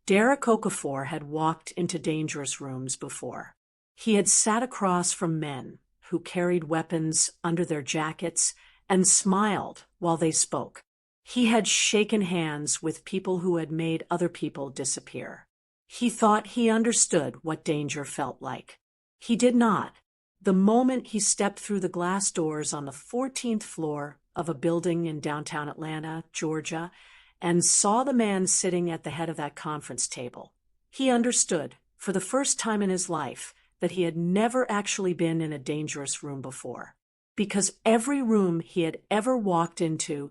Derek Okafor had walked into dangerous rooms before. He had sat across from men who carried weapons under their jackets and smiled while they spoke. He had shaken hands with people who had made other people disappear. He thought he understood what danger felt like. He did not. The moment he stepped through the glass doors on the 14th floor of a building in downtown Atlanta, Georgia, and saw the man sitting at the head of that conference table, he understood, for the first time in his life, that he had never actually been in a dangerous room before. Because every room he had ever walked into,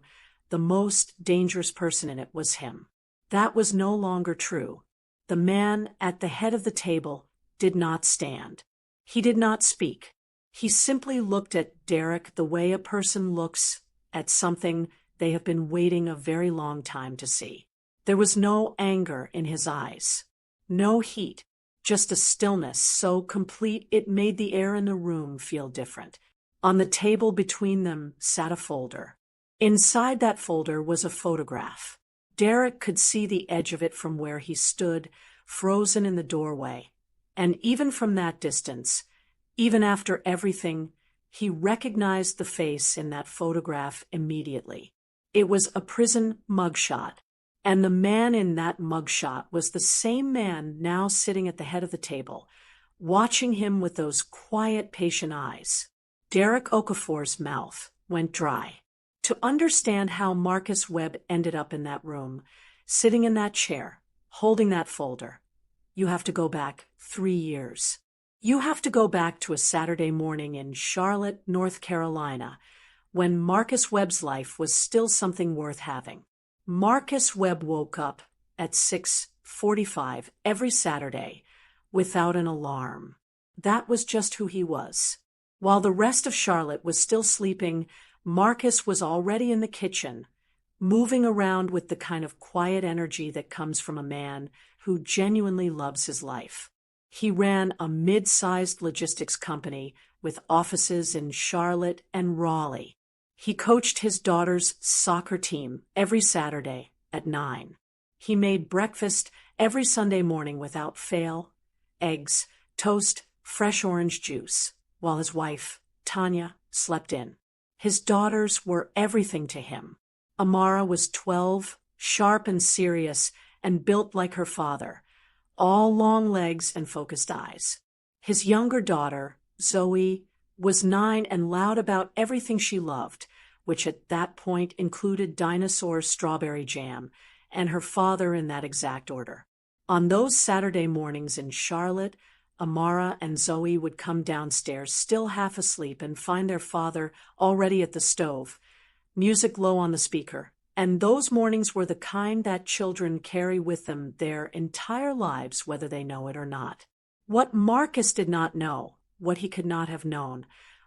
the most dangerous person in it was him. That was no longer true. The man at the head of the table did not stand. He did not speak. He simply looked at Derek the way a person looks at something they have been waiting a very long time to see. There was no anger in his eyes, no heat, just a stillness so complete it made the air in the room feel different. On the table between them sat a folder. Inside that folder was a photograph. Derek could see the edge of it from where he stood, frozen in the doorway. And even from that distance, even after everything, he recognized the face in that photograph immediately. It was a prison mugshot, and the man in that mugshot was the same man now sitting at the head of the table, watching him with those quiet, patient eyes. Derek Okafor's mouth went dry. To understand how Marcus Webb ended up in that room, sitting in that chair, holding that folder, you have to go back 3 years. You have to go back to a Saturday morning in Charlotte, North Carolina, when Marcus Webb's life was still something worth having. Marcus Webb woke up at 6:45 every Saturday without an alarm. That was just who he was. While the rest of Charlotte was still sleeping, Marcus was already in the kitchen, moving around with the kind of quiet energy that comes from a man who genuinely loves his life. He ran a mid-sized logistics company with offices in Charlotte and Raleigh. He coached his daughter's soccer team every Saturday at 9. He made breakfast every Sunday morning without fail, eggs, toast, fresh orange juice, while his wife, Tanya, slept in. His daughters were everything to him. Amara was 12, sharp and serious, and built like her father, all long legs and focused eyes. His younger daughter, Zoe, was 9 and loud about everything she loved, which at that point included dinosaur strawberry jam, and her father in that exact order. On those Saturday mornings in Charlotte, Amara and Zoe would come downstairs still half asleep and find their father already at the stove, music low on the speaker. And those mornings were the kind that children carry with them their entire lives, whether they know it or not. What Marcus did not know, what he could not have known,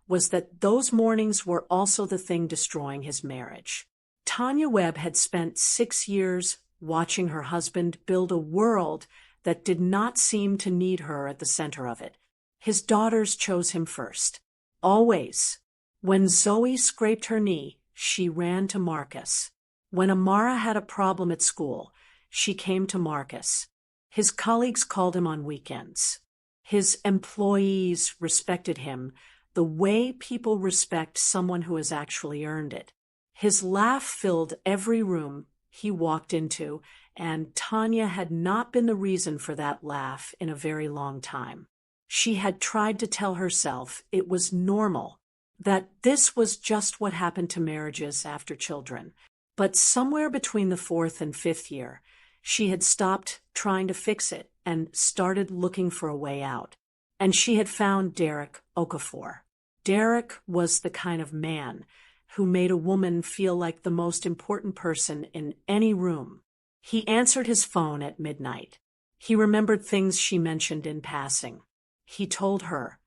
was that those mornings were also the thing destroying his marriage. Tanya Webb had spent 6 years watching her husband build a world that did not seem to need her at the center of it. His daughters chose him first. Always. When Zoe scraped her knee, she ran to Marcus. When Amara had a problem at school, she came to Marcus. His colleagues called him on weekends. His employees respected him the way people respect someone who has actually earned it. His laugh filled every room he walked into, and Tanya had not been the reason for that laugh in a very long time. She had tried to tell herself it was normal, that this was just what happened to marriages after children. But somewhere between the 4th and 5th year, she had stopped trying to fix it and started looking for a way out. And she had found Derek Okafor. Derek was the kind of man who made a woman feel like the most important person in any room. He answered his phone at midnight. He remembered things she mentioned in passing. He told her.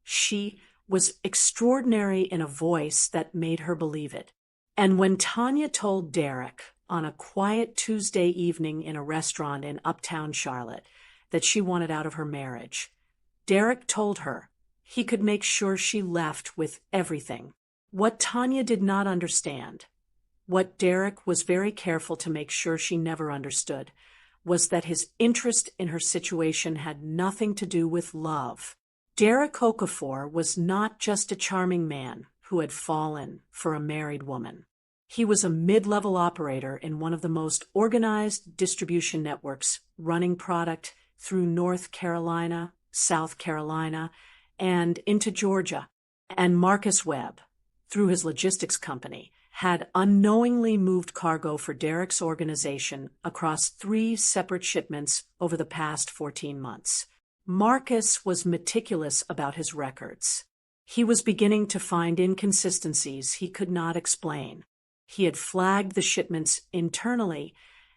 She was extraordinary in a voice that made her believe it. And when Tanya told Derek on a quiet Tuesday evening in a restaurant in uptown Charlotte that she wanted out of her marriage, Derek told her he could make sure she left with everything. What Tanya did not understand, what Derek was very careful to make sure she never understood, was that his interest in her situation had nothing to do with love. Derek Okafor was not just a charming man who had fallen for a married woman. He was a mid-level operator in one of the most organized distribution networks running product through North Carolina, South Carolina, and into Georgia. And Marcus Webb, through his logistics company, had unknowingly moved cargo for Derek's organization across 3 separate shipments over the past 14 months. Marcus was meticulous about his records. He was beginning to find inconsistencies he could not explain. He had flagged the shipments internally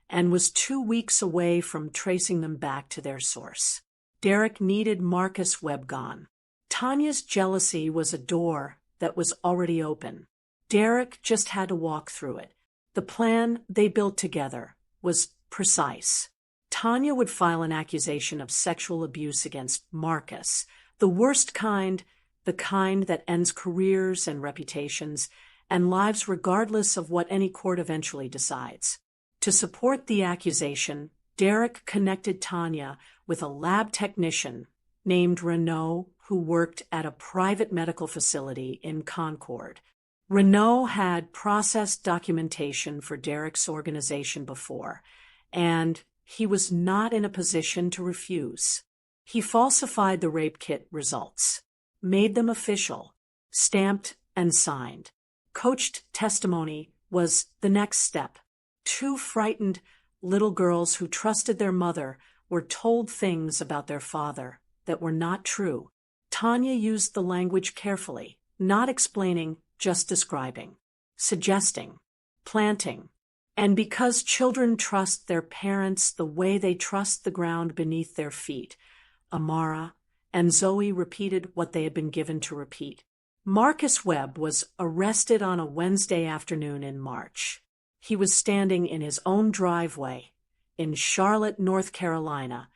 and was 2 weeks away from tracing them back to their source. Derek needed Marcus Webb gone. Tanya's jealousy was a door that was already open. Derek just had to walk through it. The plan they built together was precise. Tanya would file an accusation of sexual abuse against Marcus, the worst kind, the kind that ends careers and reputations and lives regardless of what any court eventually decides. To support the accusation, Derek connected Tanya with a lab technician named Renaud who worked at a private medical facility in Concord. Renaud had processed documentation for Derek's organization before, and he was not in a position to refuse. He falsified the rape kit results, made them official, stamped and signed. Coached testimony was the next step. 2 frightened little girls who trusted their mother were told things about their father that were not true. Tanya used the language carefully, not explaining, just describing, suggesting, planting. And because children trust their parents the way they trust the ground beneath their feet, Amara and Zoe repeated what they had been given to repeat. Marcus Webb was arrested on a Wednesday afternoon in March. He was standing in his own driveway in Charlotte, North Carolina,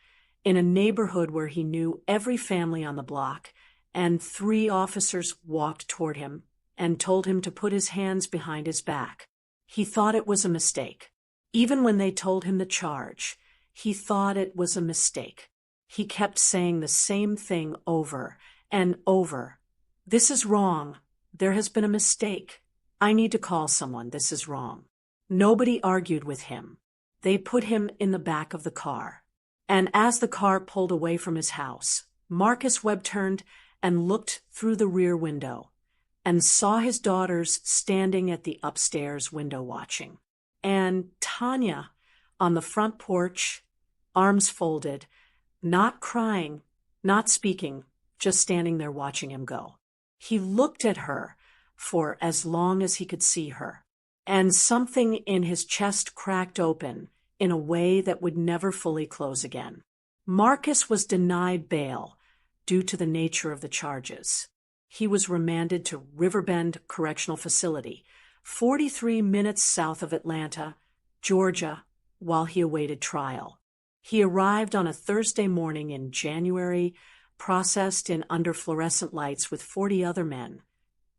in a neighborhood where he knew every family on the block, and 3 officers walked toward him and told him to put his hands behind his back. He thought it was a mistake. Even when they told him the charge, he thought it was a mistake. He kept saying the same thing over and over. This is wrong. There has been a mistake. I need to call someone. This is wrong. Nobody argued with him. They put him in the back of the car. And as the car pulled away from his house, Marcus Webb turned and looked through the rear window and saw his daughters standing at the upstairs window watching. And Tanya on the front porch, arms folded, not crying, not speaking, just standing there watching him go. He looked at her for as long as he could see her, and something in his chest cracked open in a way that would never fully close again. Marcus was denied bail due to the nature of the charges. He was remanded to Riverbend Correctional Facility, 43 minutes south of Atlanta, Georgia, while he awaited trial. He arrived on a Thursday morning in January, processed in under fluorescent lights with 40 other men,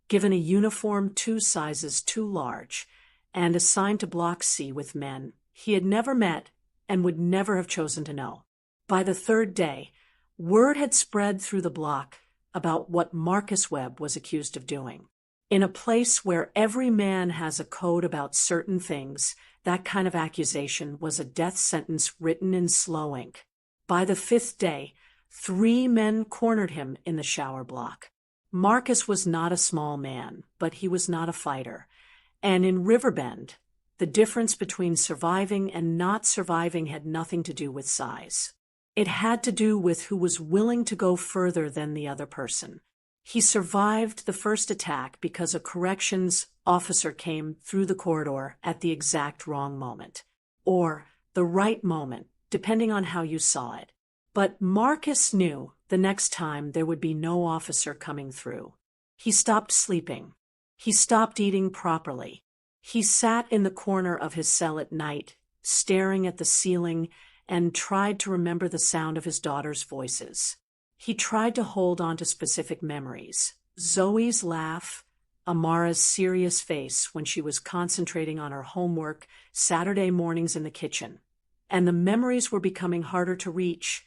given a uniform 2 sizes too large, and assigned to Block C with men he had never met and would never have chosen to know. By the 3rd day, word had spread through the block about what Marcus Webb was accused of doing. In a place where every man has a code about certain things, that kind of accusation was a death sentence written in slow ink. By the 5th day, 3 men cornered him in the shower block. Marcus was not a small man, but he was not a fighter. And in Riverbend, the difference between surviving and not surviving had nothing to do with size. It had to do with who was willing to go further than the other person. He survived the first attack because a corrections officer came through the corridor at the exact wrong moment, or the right moment, depending on how you saw it. But Marcus knew the next time there would be no officer coming through. He stopped sleeping. He stopped eating properly. He sat in the corner of his cell at night, staring at the ceiling, and tried to remember the sound of his daughters' voices. He tried to hold on to specific memories. Zoe's laugh, Amara's serious face when she was concentrating on her homework Saturday mornings in the kitchen, and the memories were becoming harder to reach,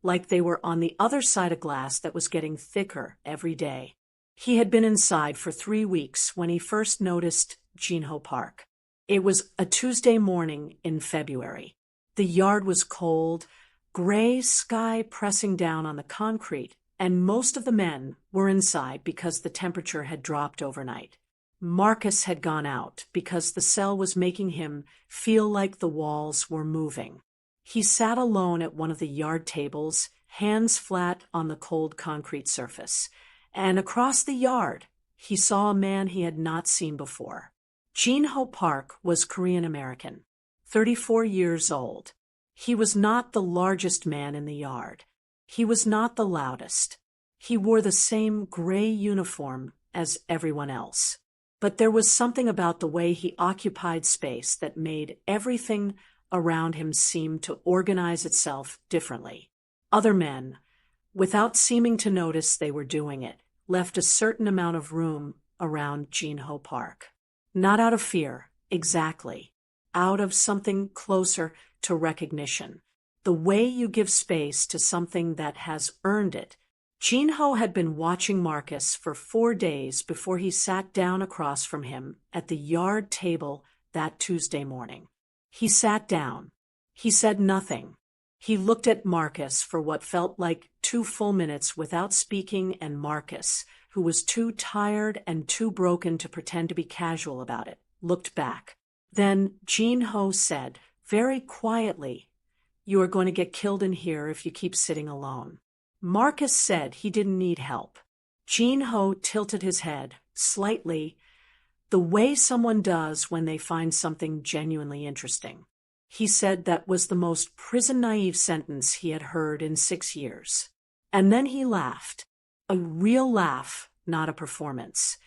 like they were on the other side of glass that was getting thicker every day. He had been inside for 3 weeks when he first noticed Jinho Park. It was a Tuesday morning in February. The yard was cold, gray sky pressing down on the concrete, and most of the men were inside because the temperature had dropped overnight. Marcus had gone out because the cell was making him feel like the walls were moving. He sat alone at one of the yard tables, hands flat on the cold concrete surface, and across the yard he saw a man he had not seen before. Jinho Park was Korean American, 34 years old. He was not the largest man in the yard. He was not the loudest. He wore the same gray uniform as everyone else. But there was something about the way he occupied space that made everything around him seem to organize itself differently. Other men, without seeming to notice they were doing it, left a certain amount of room around Jinho Park. Not out of fear, exactly. Out of something closer to recognition. The way you give space to something that has earned it. Jinho had been watching Marcus for 4 days before he sat down across from him at the yard table that Tuesday morning. He sat down. He said nothing. He looked at Marcus for what felt like 2 full minutes without speaking, and Marcus, who was too tired and too broken to pretend to be casual about it, looked back. Then Jinho said, very quietly, "You are going to get killed in here if you keep sitting alone." Marcus said he didn't need help. Jinho tilted his head, slightly, the way someone does when they find something genuinely interesting. He said that was the most prison-naive sentence he had heard in 6 years. And then he laughed. A real laugh, not a performance.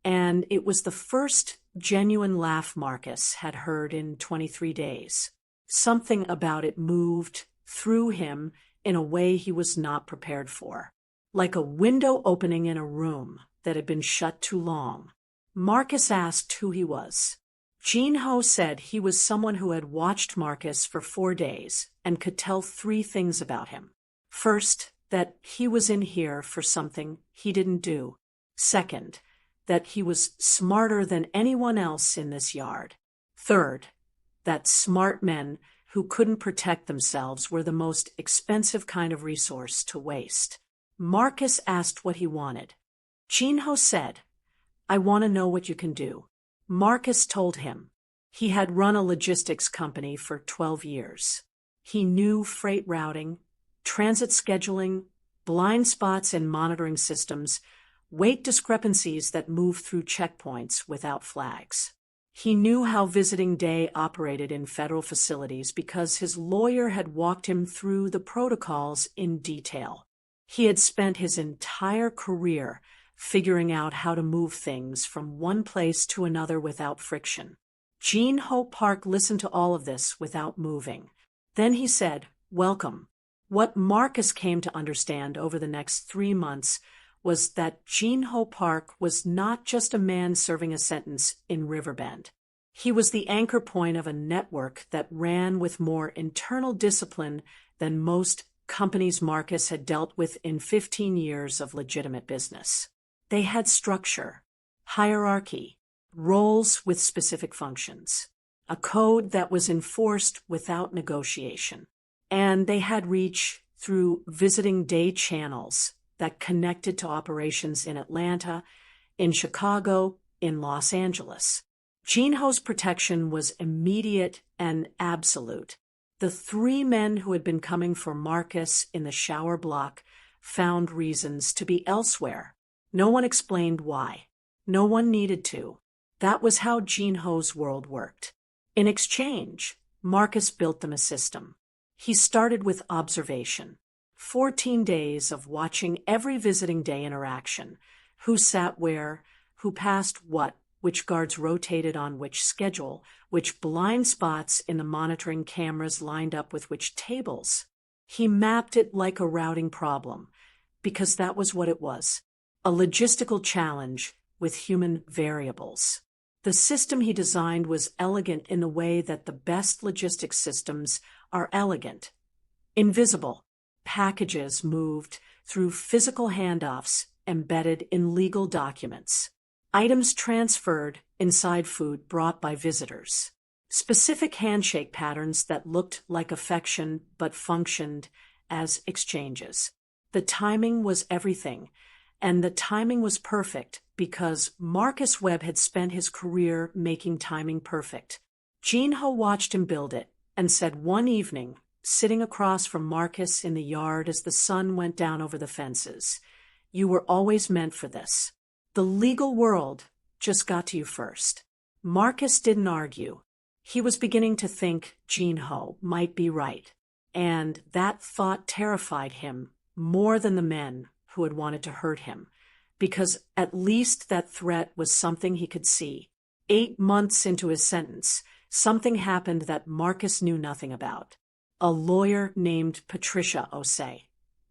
And it was the first genuine laugh Marcus had heard in 23 days. Something about it moved through him in a way he was not prepared for. Like a window opening in a room that had been shut too long. Marcus asked who he was. Jinho said he was someone who had watched Marcus for 4 days and could tell 3 things about him. First, that he was in here for something he didn't do. Second, that he was smarter than anyone else in this yard. Third, that smart men who couldn't protect themselves were the most expensive kind of resource to waste. Marcus asked what he wanted. Jinho said, "I want to know what you can do." Marcus told him he had run a logistics company for 12 years. He knew freight routing, transit scheduling, blind spots in monitoring systems, weight discrepancies that move through checkpoints without flags. He knew how visiting day operated in federal facilities because his lawyer had walked him through the protocols in detail. He had spent his entire career figuring out how to move things from one place to another without friction. Jinho Park listened to all of this without moving. Then he said, "Welcome." What Marcus came to understand over the next 3 months was that Jinho Park was not just a man serving a sentence in Riverbend. He was the anchor point of a network that ran with more internal discipline than most companies Marcus had dealt with in 15 years of legitimate business. They had structure, hierarchy, roles with specific functions, a code that was enforced without negotiation, and they had reach through visiting day channels that connected to operations in Atlanta, in Chicago, in Los Angeles. Jinho's protection was immediate and absolute. The 3 men who had been coming for Marcus in the shower block found reasons to be elsewhere. No one explained why. No one needed to. That was how Jinho's world worked. In exchange, Marcus built them a system. He started with observation. 14 days of watching every visiting day interaction. Who sat where, who passed what, which guards rotated on which schedule, which blind spots in the monitoring cameras lined up with which tables. He mapped it like a routing problem, because that was what it was. A logistical challenge with human variables. The system he designed was elegant in the way that the best logistics systems are elegant. Invisible. Packages moved through physical handoffs embedded in legal documents. Items transferred inside food brought by visitors. Specific handshake patterns that looked like affection but functioned as exchanges. The timing was everything, and the timing was perfect because Marcus Webb had spent his career making timing perfect. Jean-Ho watched him build it and said one evening, sitting across from Marcus in the yard as the sun went down over the fences, "You were always meant for this. The legal world just got to you first." Marcus didn't argue. He was beginning to think Jean-Ho might be right, and that thought terrified him more than the men who had wanted to hurt him, because at least that threat was something he could see. 8 months into his sentence, something happened that Marcus knew nothing about. A lawyer named Patricia Osei,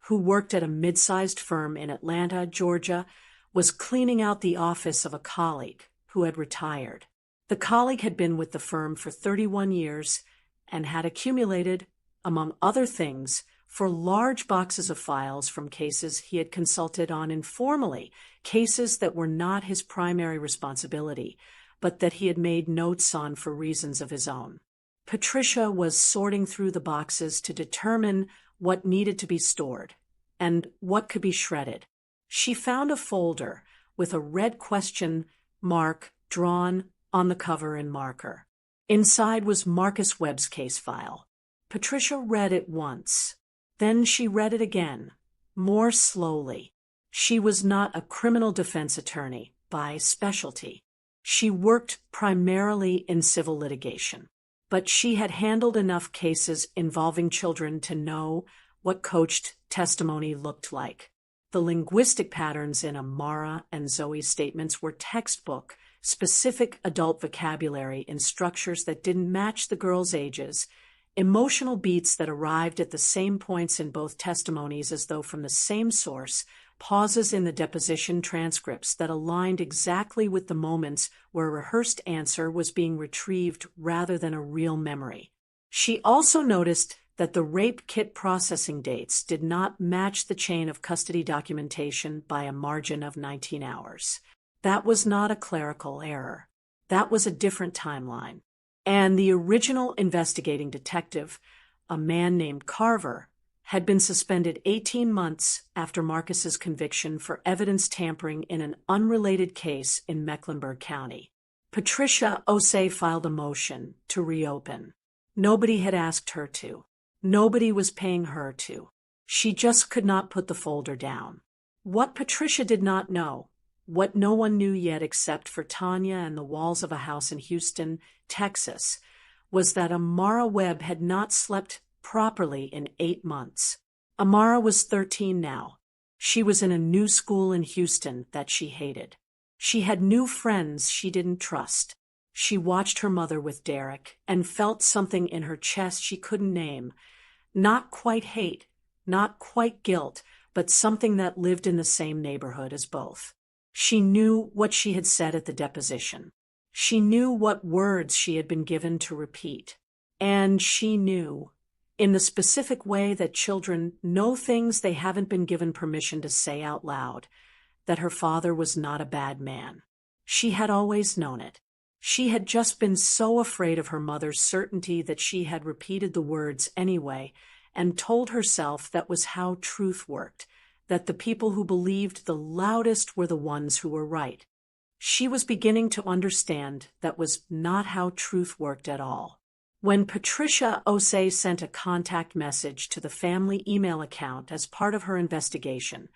who worked at a mid-sized firm in Atlanta, Georgia, was cleaning out the office of a colleague who had retired. The colleague had been with the firm for 31 years and had accumulated, among other things, for large boxes of files from cases he had consulted on informally, cases that were not his primary responsibility, but that he had made notes on for reasons of his own. Patricia was sorting through the boxes to determine what needed to be stored and what could be shredded. She found a folder with a red question mark drawn on the cover in marker. Inside was Marcus Webb's case file. Patricia read it once. Then she read it again, more slowly. She was not a criminal defense attorney by specialty. She worked primarily in civil litigation, but she had handled enough cases involving children to know what coached testimony looked like. The linguistic patterns in Amara and Zoe's statements were textbook, specific adult vocabulary in structures that didn't match the girls' ages, emotional beats that arrived at the same points in both testimonies as though from the same source, pauses in the deposition transcripts that aligned exactly with the moments where a rehearsed answer was being retrieved rather than a real memory. She also noticed that the rape kit processing dates did not match the chain of custody documentation by a margin of 19 hours. That was not a clerical error. That was a different timeline. And the original investigating detective, a man named Carver, had been suspended 18 months after Marcus's conviction for evidence tampering in an unrelated case in Mecklenburg County. Patricia Osei filed a motion to reopen. Nobody had asked her to. Nobody was paying her to. She just could not put the folder down. What Patricia did not know, what no one knew yet except for Tanya and the walls of a house in Houston, Texas, was that Amara Webb had not slept properly in 8 months. Amara was 13 now. She was in a new school in Houston that she hated. She had new friends she didn't trust. She watched her mother with Derek and felt something in her chest she couldn't name. Not quite hate, not quite guilt, but something that lived in the same neighborhood as both. She knew what she had said at the deposition. She knew what words she had been given to repeat. And she knew, in the specific way that children know things they haven't been given permission to say out loud, that her father was not a bad man. She had always known it. She had just been so afraid of her mother's certainty that she had repeated the words anyway and told herself that was how truth worked, that the people who believed the loudest were the ones who were right. She was beginning to understand that was not how truth worked at all. When Patricia Osei sent a contact message to the family email account as part of her investigation,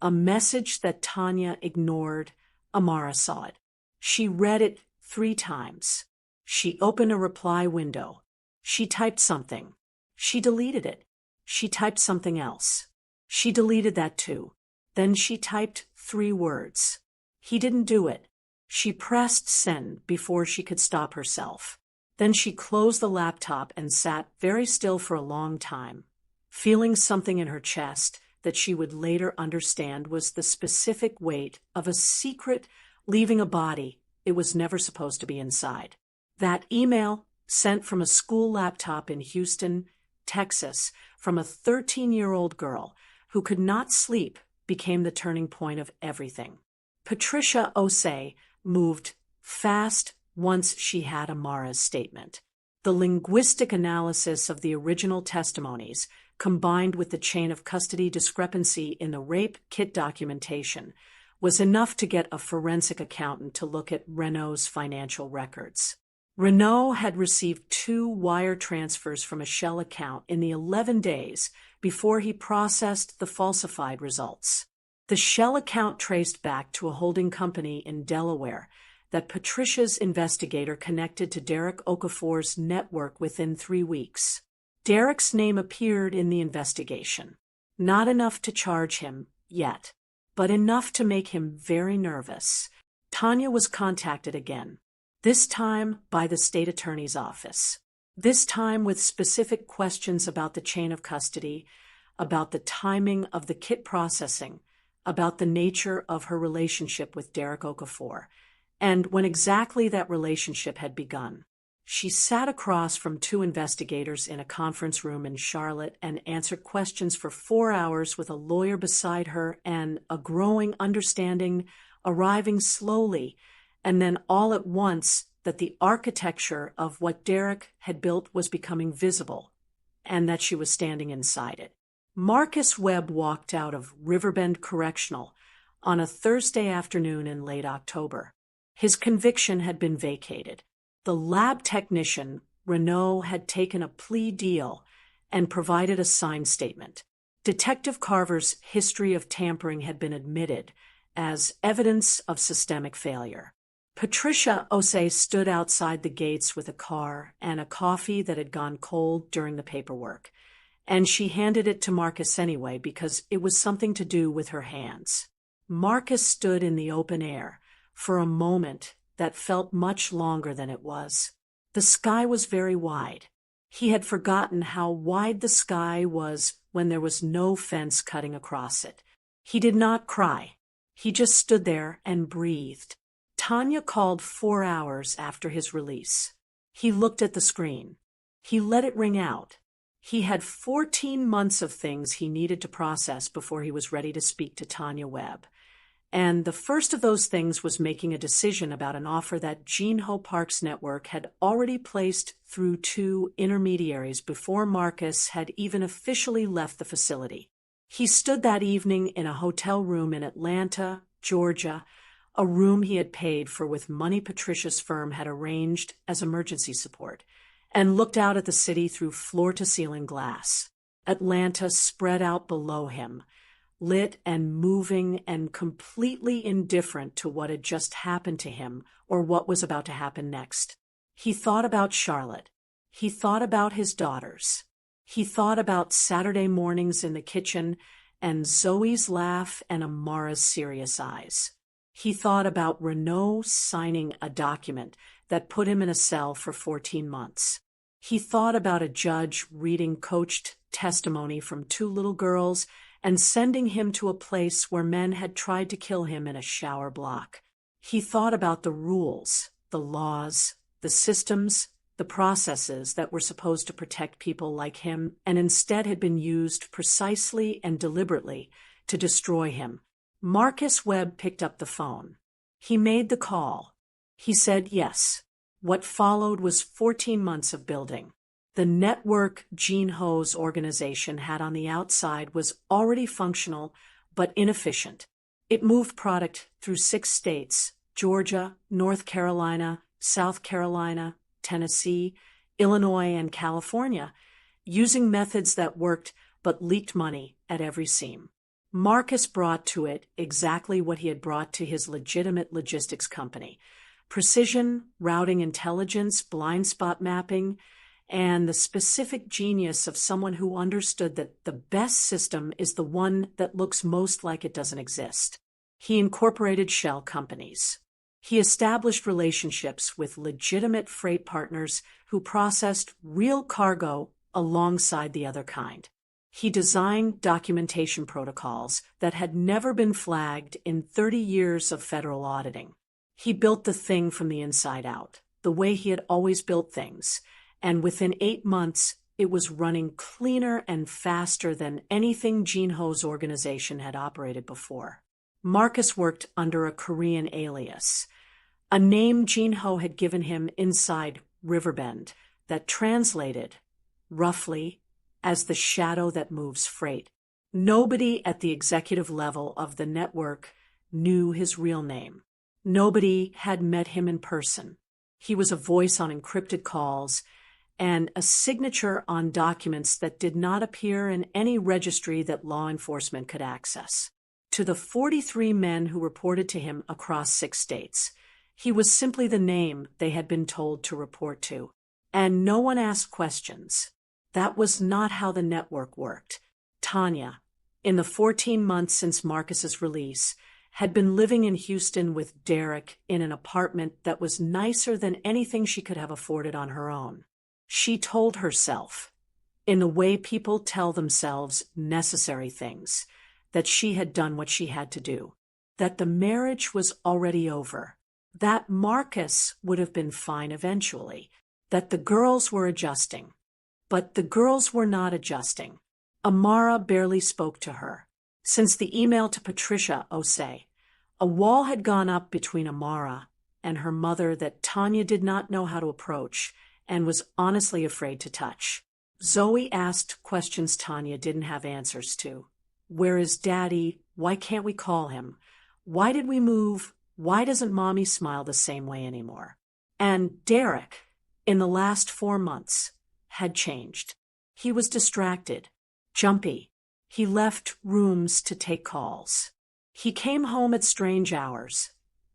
a message that Tanya ignored, Amara saw it. She read it 3 times. She opened a reply window. She typed something. She deleted it. She typed something else. She deleted that too. Then she typed 3 words. He didn't do it. She pressed send before she could stop herself. Then she closed the laptop and sat very still for a long time, feeling something in her chest that she would later understand was the specific weight of a secret leaving a body it was never supposed to be inside. That email, sent from a school laptop in Houston, Texas, from a 13-year-old girl who could not sleep, became the turning point of everything. Patricia Osei moved fast once she had Amara's statement. The linguistic analysis of the original testimonies, combined with the chain of custody discrepancy in the rape kit documentation, was enough to get a forensic accountant to look at Renault's financial records. Renault had received 2 wire transfers from a Shell account in the 11 days before he processed the falsified results. The Shell account traced back to a holding company in Delaware that Patricia's investigator connected to Derek Okafor's network within 3 weeks. Derek's name appeared in the investigation. Not enough to charge him yet, but enough to make him very nervous. Tanya was contacted again, this time by the state attorney's office. This time with specific questions about the chain of custody, about the timing of the kit processing, about the nature of her relationship with Derek Okafor, and when exactly that relationship had begun. She sat across from 2 investigators in a conference room in Charlotte and answered questions for 4 hours with a lawyer beside her and a growing understanding arriving slowly, and then all at once that the architecture of what Derek had built was becoming visible, and that she was standing inside it. Marcus Webb walked out of Riverbend Correctional on a Thursday afternoon in late October. His conviction had been vacated. The lab technician, Renault, had taken a plea deal and provided a signed statement. Detective Carver's history of tampering had been admitted as evidence of systemic failure. Patricia Osei stood outside the gates with a car and a coffee that had gone cold during the paperwork, and she handed it to Marcus anyway because it was something to do with her hands. Marcus stood in the open air for a moment that felt much longer than it was. The sky was very wide. He had forgotten how wide the sky was when there was no fence cutting across it. He did not cry. He just stood there and breathed. Tanya called 4 hours after his release. He looked at the screen. He let it ring out. He had 14 months of things he needed to process before he was ready to speak to Tanya Webb. And the first of those things was making a decision about an offer that Gene Ho Park's network had already placed through 2 intermediaries before Marcus had even officially left the facility. He stood that evening in a hotel room in Atlanta, Georgia, a room he had paid for with money Patricia's firm had arranged as emergency support, and looked out at the city through floor-to-ceiling glass. Atlanta spread out below him, lit and moving and completely indifferent to what had just happened to him or what was about to happen next. He thought about Charlotte. He thought about his daughters. He thought about Saturday mornings in the kitchen and Zoe's laugh and Amara's serious eyes. He thought about Renault signing a document that put him in a cell for 14 months. He thought about a judge reading coached testimony from 2 little girls and sending him to a place where men had tried to kill him in a shower block. He thought about the rules, the laws, the systems, the processes that were supposed to protect people like him and instead had been used precisely and deliberately to destroy him. Marcus Webb picked up the phone. He made the call. He said yes. What followed was 14 months of building. The network Gene Ho's organization had on the outside was already functional but inefficient. It moved product through 6 states, Georgia, North Carolina, South Carolina, Tennessee, Illinois, and California, using methods that worked but leaked money at every seam. Marcus brought to it exactly what he had brought to his legitimate logistics company: precision, routing intelligence, blind spot mapping, and the specific genius of someone who understood that the best system is the one that looks most like it doesn't exist. He incorporated shell companies. He established relationships with legitimate freight partners who processed real cargo alongside the other kind. He designed documentation protocols that had never been flagged in 30 years of federal auditing. He built the thing from the inside out, the way he had always built things, and within 8 months, it was running cleaner and faster than anything Jinho's organization had operated before. Marcus worked under a Korean alias, a name Jinho had given him inside Riverbend that translated, roughly, as the shadow that moves freight. Nobody at the executive level of the network knew his real name. Nobody had met him in person. He was a voice on encrypted calls and a signature on documents that did not appear in any registry that law enforcement could access. To the 43 men who reported to him across 6 states, he was simply the name they had been told to report to. And no one asked questions. That was not how the network worked. Tanya, in the 14 months since Marcus's release, had been living in Houston with Derek in an apartment that was nicer than anything she could have afforded on her own. She told herself, in the way people tell themselves necessary things, that she had done what she had to do, that the marriage was already over, that Marcus would have been fine eventually, that the girls were adjusting. But the girls were not adjusting. Amara barely spoke to her. Since the email to Patricia Osei, a wall had gone up between Amara and her mother that Tanya did not know how to approach and was honestly afraid to touch. Zoe asked questions Tanya didn't have answers to. Where is Daddy? Why can't we call him? Why did we move? Why doesn't Mommy smile the same way anymore? And Derek, in the last 4 months, had changed. He was distracted, jumpy. He left rooms to take calls. He came home at strange hours,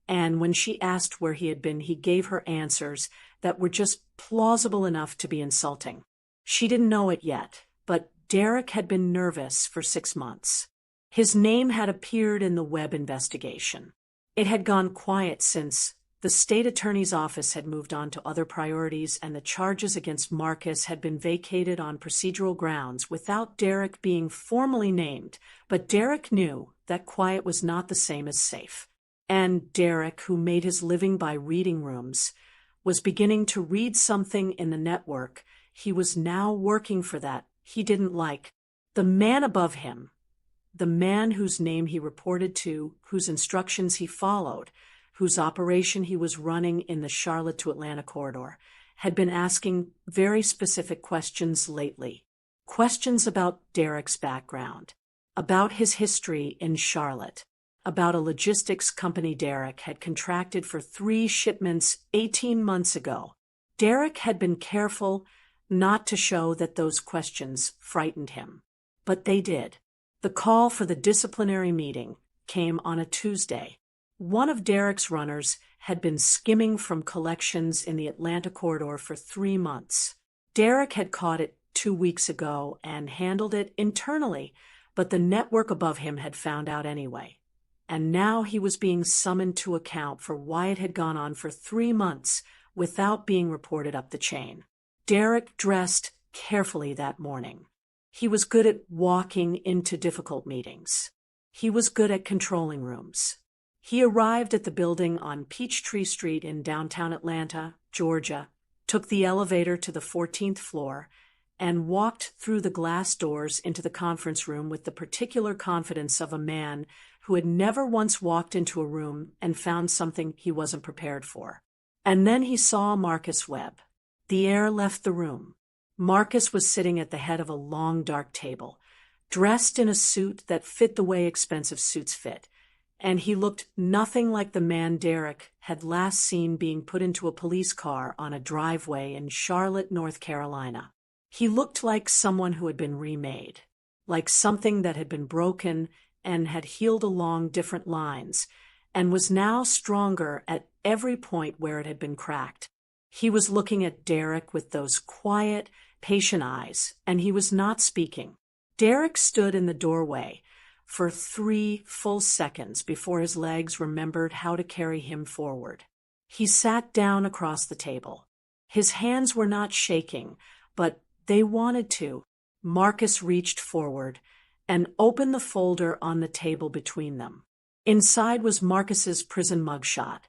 and when she asked where he had been, he gave her answers that were just plausible enough to be insulting. She didn't know it yet, but Derek had been nervous for 6 months. His name had appeared in the Webb investigation. It had gone quiet since the state attorney's office had moved on to other priorities, and the charges against Marcus had been vacated on procedural grounds without Derek being formally named. But Derek knew that quiet was not the same as safe. And Derek, who made his living by reading rooms, was beginning to read something in the network he was now working for that he didn't like. The man above him, the man whose name he reported to, whose instructions he followed, whose operation he was running in the Charlotte to Atlanta corridor, had been asking very specific questions lately. Questions about Derek's background, about his history in Charlotte, about a logistics company Derek had contracted for 3 shipments 18 months ago. Derek had been careful not to show that those questions frightened him, but they did. The call for the disciplinary meeting came on a Tuesday. One of Derek's runners had been skimming from collections in the Atlanta corridor for 3 months. Derek had caught it 2 weeks ago and handled it internally, but the network above him had found out anyway. And now he was being summoned to account for why it had gone on for 3 months without being reported up the chain. Derek dressed carefully that morning. He was good at walking into difficult meetings. He was good at controlling rooms. He arrived at the building on Peachtree Street in downtown Atlanta, Georgia, took the elevator to the 14th floor, and walked through the glass doors into the conference room with the particular confidence of a man who had never once walked into a room and found something he wasn't prepared for. And then he saw Marcus Webb. The air left the room. Marcus was sitting at the head of a long, dark table, dressed in a suit that fit the way expensive suits fit, and he looked nothing like the man Derek had last seen being put into a police car on a driveway in Charlotte, North Carolina. He looked like someone who had been remade, like something that had been broken and had healed along different lines, and was now stronger at every point where it had been cracked. He was looking at Derek with those quiet, patient eyes, and he was not speaking. Derek stood in the doorway for 3 full seconds before his legs remembered how to carry him forward. He sat down across the table. His hands were not shaking, but they wanted to. Marcus reached forward and opened the folder on the table between them. Inside was Marcus's prison mugshot.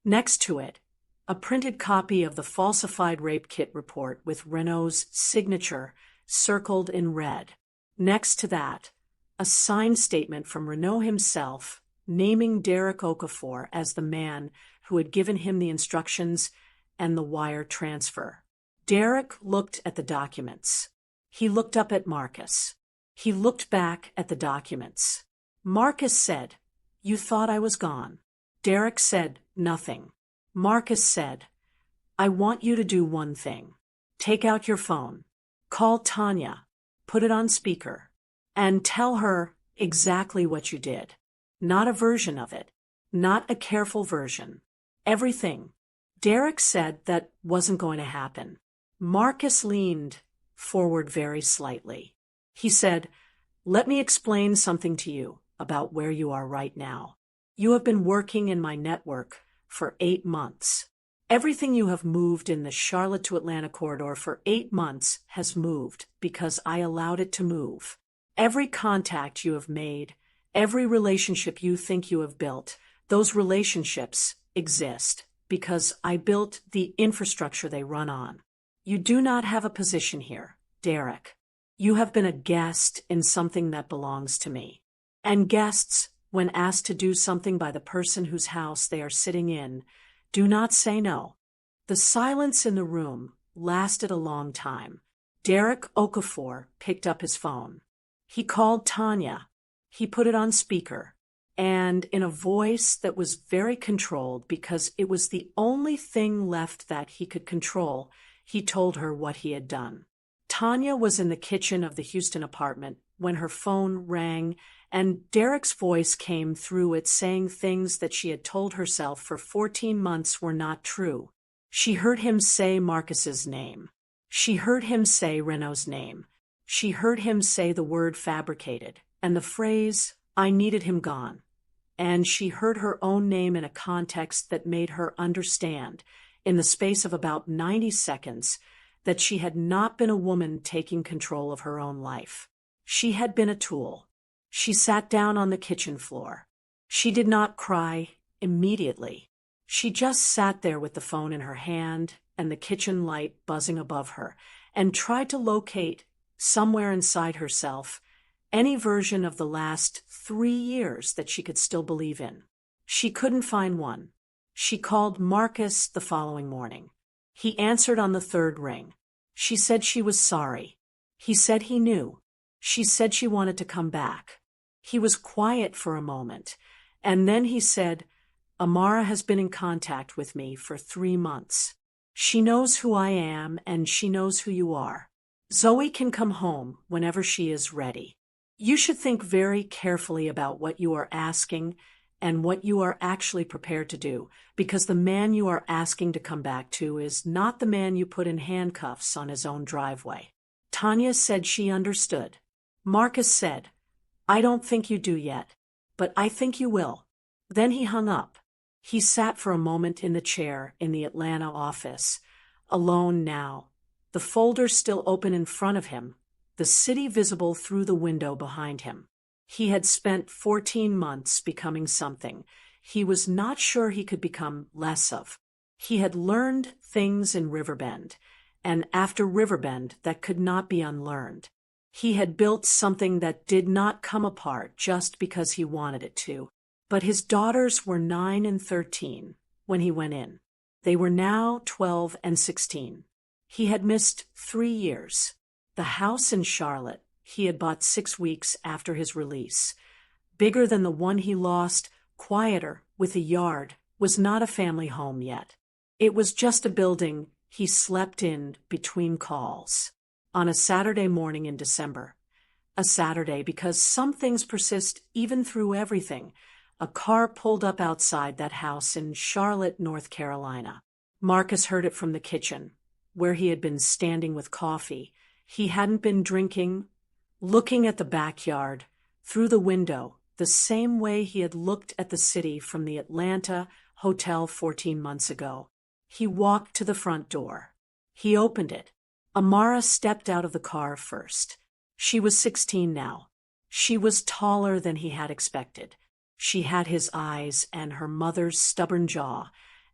Next to it, a printed copy of the falsified rape kit report with Renault's signature circled in red. Next to that, a signed statement from Renault himself naming Derek Okafor as the man who had given him the instructions and the wire transfer. Derek looked at the documents. He looked up at Marcus. He looked back at the documents. Marcus said, "You thought I was gone." Derek said, "Nothing." Marcus said, "I want you to do one thing. Take out your phone. Call Tanya. Put it on speaker. And tell her exactly what you did. Not a version of it. Not a careful version. Everything." Derek said that wasn't going to happen. Marcus leaned forward very slightly. He said, "Let me explain something to you about where you are right now. You have been working in my network for 8 months. Everything you have moved in the Charlotte to Atlanta corridor for 8 months has moved because I allowed it to move. Every contact you have made, every relationship you think you have built, those relationships exist because I built the infrastructure they run on. You do not have a position here, Derek. You have been a guest in something that belongs to me. And guests, when asked to do something by the person whose house they are sitting in, do not say no." The silence in the room lasted a long time. Derek Okafor picked up his phone. He called Tanya. He put it on speaker, and in a voice that was very controlled because it was the only thing left that he could control, he told her what he had done. Tanya was in the kitchen of the Houston apartment when her phone rang, and Derek's voice came through it saying things that she had told herself for 14 months were not true. She heard him say Marcus's name. She heard him say Renault's name. She heard him say the word fabricated, and the phrase, "I needed him gone." And she heard her own name in a context that made her understand, in the space of about 90 seconds, that she had not been a woman taking control of her own life. She had been a tool. She sat down on the kitchen floor. She did not cry immediately. She just sat there with the phone in her hand and the kitchen light buzzing above her, and tried to locate, somewhere inside herself, any version of the last 3 years that she could still believe in. She couldn't find one. She called Marcus the following morning. He answered on the 3rd ring. She said she was sorry. He said he knew. She said she wanted to come back. He was quiet for a moment, and then he said, "Amara has been in contact with me for 3 months. She knows who I am, and she knows who you are. Zoe can come home whenever she is ready. You should think very carefully about what you are asking and what you are actually prepared to do, because the man you are asking to come back to is not the man you put in handcuffs on his own driveway." Tanya said she understood. Marcus said, "I don't think you do yet, but I think you will." Then he hung up. He sat for a moment in the chair in the Atlanta office, alone now, the folder still open in front of him, the city visible through the window behind him. He had spent 14 months becoming something he was not sure he could become less of. He had learned things in Riverbend, and after Riverbend that could not be unlearned. He had built something that did not come apart just because he wanted it to. But his daughters were 9 and 13 when he went in. They were now 12 and 16. He had missed 3 years. The house in Charlotte he had bought 6 weeks after his release, bigger than the one he lost, quieter, with a yard, was not a family home yet. It was just a building he slept in between calls. On a Saturday morning in December, a Saturday because some things persist even through everything, a car pulled up outside that house in Charlotte, North Carolina. Marcus heard it from the kitchen, where he had been standing with coffee. He hadn't been drinking, looking at the backyard, through the window, the same way he had looked at the city from the Atlanta hotel 14 months ago. He walked to the front door. He opened it. Amara stepped out of the car first. She was 16 now. She was taller than he had expected. She had his eyes and her mother's stubborn jaw,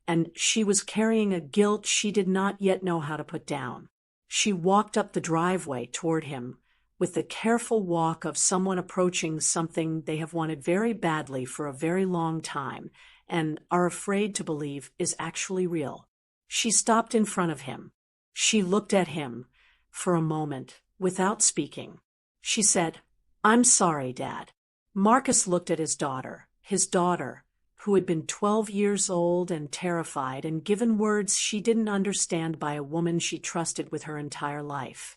and she was carrying a guilt she did not yet know how to put down. She walked up the driveway toward him with the careful walk of someone approaching something they have wanted very badly for a very long time and are afraid to believe is actually real. She stopped in front of him. She looked at him for a moment without speaking. She said, "I'm sorry, Dad." Marcus looked at his daughter, who had been 12 years old and terrified and given words she didn't understand by a woman she trusted with her entire life.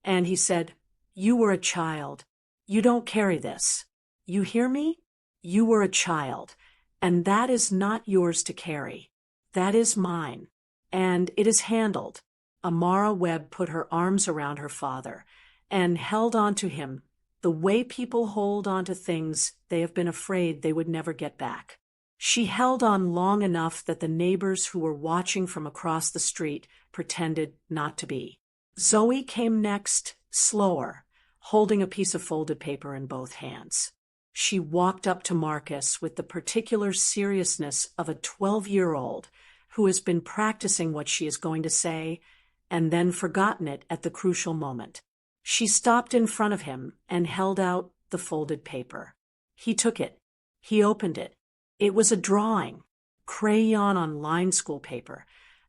And he said, "You were a child. You don't carry this. You hear me? You were a child, and that is not yours to carry. That is mine, and it is handled." Amara Webb put her arms around her father and held on to him the way people hold on to things they have been afraid they would never get back. She held on long enough that the neighbors who were watching from across the street pretended not to be. Zoe came next, slower, holding a piece of folded paper in both hands. She walked up to Marcus with the particular seriousness of a 12-year-old who has been practicing what she is going to say and then forgotten it at the crucial moment. She stopped in front of him and held out the folded paper. He took it. He opened it. It was a drawing, crayon on line school paper,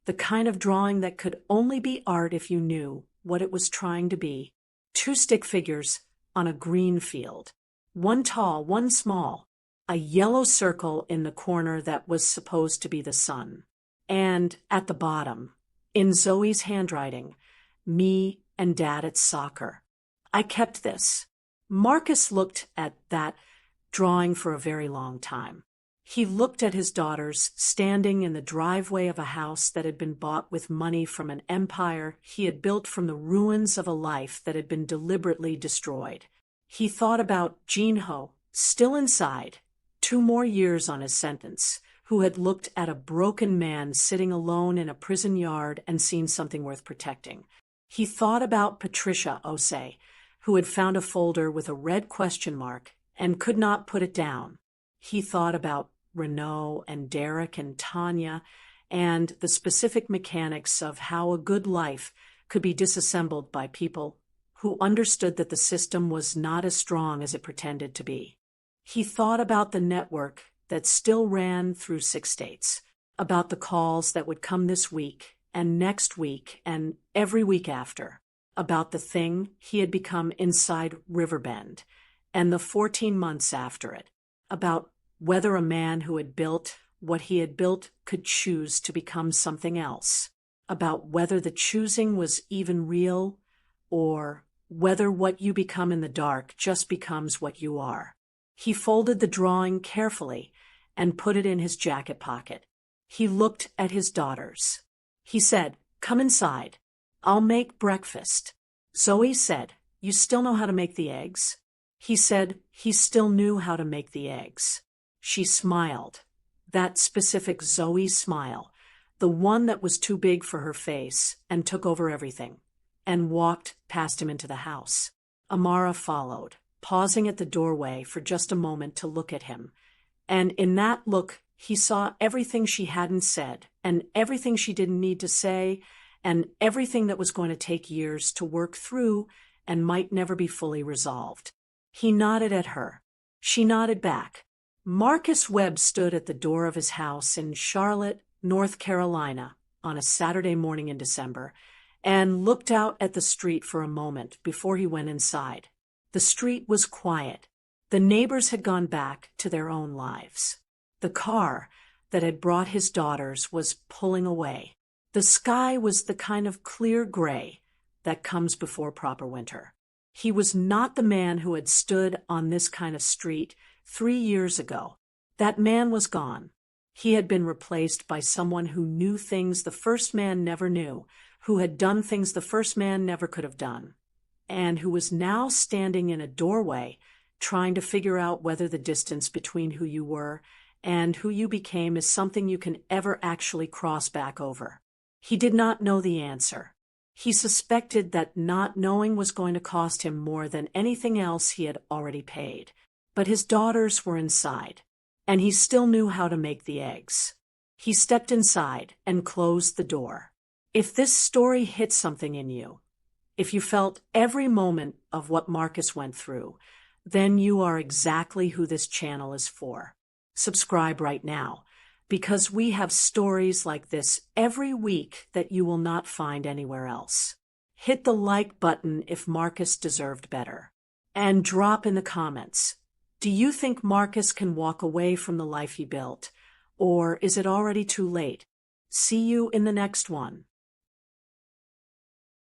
the kind of drawing that could only be art if you knew what it was trying to be. 2 stick figures on a green field, one tall, one small, a yellow circle in the corner that was supposed to be the sun. And at the bottom, in Zoe's handwriting, "Me and Dad at soccer." I kept this. Marcus looked at that drawing for a very long time. He looked at his daughters standing in the driveway of a house that had been bought with money from an empire he had built from the ruins of a life that had been deliberately destroyed. He thought about Jinho, still inside, 2 more years on his sentence, who had looked at a broken man sitting alone in a prison yard and seen something worth protecting. He thought about Patricia Osei, who had found a folder with a red question mark and could not put it down. He thought about Renaud and Derek and Tanya and the specific mechanics of how a good life could be disassembled by people who understood that the system was not as strong as it pretended to be. He thought about the network that still ran through 6 states, about the calls that would come this week and next week and every week after, about the thing he had become inside Riverbend and the 14 months after it, about whether a man who had built what he had built could choose to become something else, about whether the choosing was even real, or whether what you become in the dark just becomes what you are. He folded the drawing carefully and put it in his jacket pocket. He looked at his daughters. He said, "Come inside. I'll make breakfast." Zoe said, "You still know how to make the eggs?" He said he still knew how to make the eggs. She smiled, that specific Zoe smile, the one that was too big for her face, and took over everything, and walked past him into the house. Amara followed, pausing at the doorway for just a moment to look at him, and in that look he saw everything she hadn't said, and everything she didn't need to say, and everything that was going to take years to work through and might never be fully resolved. He nodded at her. She nodded back. Marcus Webb stood at the door of his house in Charlotte, North Carolina, on a Saturday morning in December, and looked out at the street for a moment before he went inside. The street was quiet. The neighbors had gone back to their own lives. The car that had brought his daughters was pulling away. The sky was the kind of clear gray that comes before proper winter. He was not the man who had stood on this kind of street 3 years ago. That man was gone. He had been replaced by someone who knew things the first man never knew, who had done things the first man never could have done, and who was now standing in a doorway trying to figure out whether the distance between who you were and who you became is something you can ever actually cross back over. He did not know the answer. He suspected that not knowing was going to cost him more than anything else he had already paid. But his daughters were inside, and he still knew how to make the eggs. He stepped inside and closed the door. If this story hit something in you, if you felt every moment of what Marcus went through, then you are exactly who this channel is for. Subscribe right now, because we have stories like this every week that you will not find anywhere else. Hit the like button if Marcus deserved better. And drop in the comments, do you think Marcus can walk away from the life he built, or is it already too late? See you in the next one.